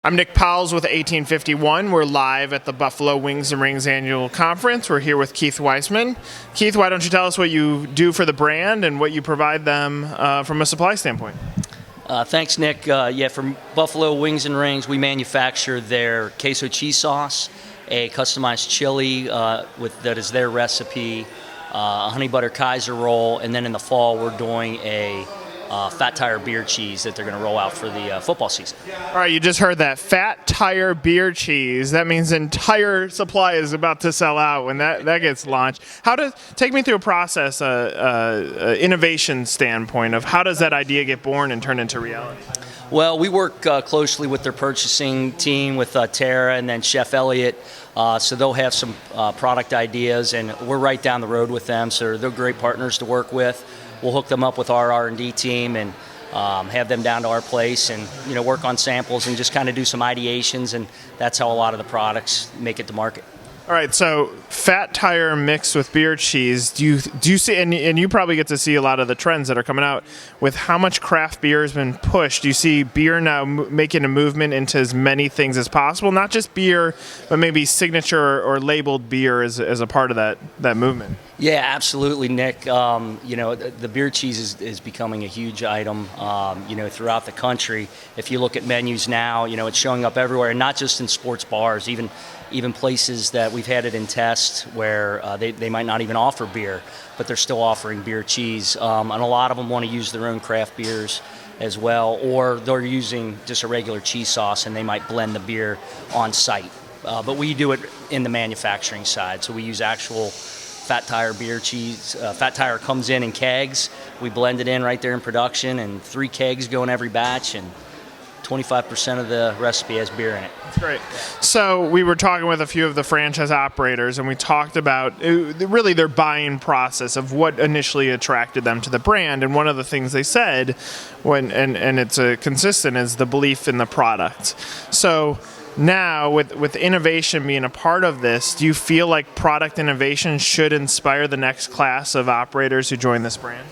I'm Nick Powills with 1851. We're live at the Buffalo Wings and Rings Annual Conference. We're here with Keith Wiesman. Keith, why don't you tell us what you do for the brand and what you provide them from a supply standpoint? Thanks, Nick. From Buffalo Wings and Rings, we manufacture their queso cheese sauce, a customized chili that is their recipe, a honey butter Kaiser roll, and then in the fall we're doing a Fat Tire beer cheese that they're going to roll out for the football season. All right, you just heard that. Fat Tire beer cheese. That means entire supply is about to sell out when that gets launched. Take me through a process, innovation standpoint of how does that idea get born and turn into reality? Well, we work closely with their purchasing team, with Tara and then Chef Elliott, so they'll have some product ideas, and we're right down the road with them, so they're great partners to work with. We'll hook them up with our R&D team and have them down to our place and work on samples and just kind of do some ideations, and that's how a lot of the products make it to market. All right, so Fat Tire mixed with beer cheese. Do you see, and you probably get to see a lot of the trends that are coming out with how much craft beer has been pushed. Do you see beer now making a movement into as many things as possible, not just beer, but maybe signature or labeled beer as a part of that movement? Yeah, absolutely, Nick. The beer cheese is becoming a huge item, throughout the country. If you look at menus now, it's showing up everywhere, and not just in sports bars, even places that we've had it in test where they might not even offer beer, but they're still offering beer cheese. And a lot of them want to use their own craft beers as well, or they're using just a regular cheese sauce and they might blend the beer on site. But we do it in the manufacturing side, so we use actual Fat Tire beer cheese. Fat Tire comes in kegs. We blend it in right there in production, and 3 kegs go in every batch, and 25% of the recipe has beer in it. That's great. So we were talking with a few of the franchise operators, and we talked about really their buying process of what initially attracted them to the brand. And one of the things they said, and it's consistent, is the belief in the product. So now, with innovation being a part of this, do you feel like product innovation should inspire the next class of operators who join this brand?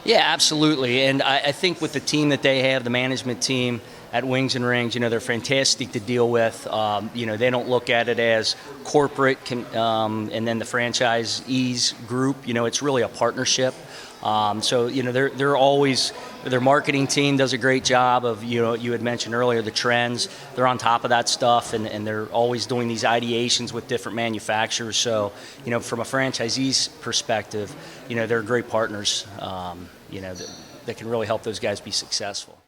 Yeah, absolutely. And I think with the team that they have, the management team at Wings and Rings, they're fantastic to deal with. They don't look at it as corporate and then the franchisees group. It's really a partnership. They're always, their marketing team does a great job of, you had mentioned earlier, the trends. They're on top of that stuff, and they're always doing these ideations with different manufacturers. So, from a franchisee's perspective, they're great partners, that can really help those guys be successful.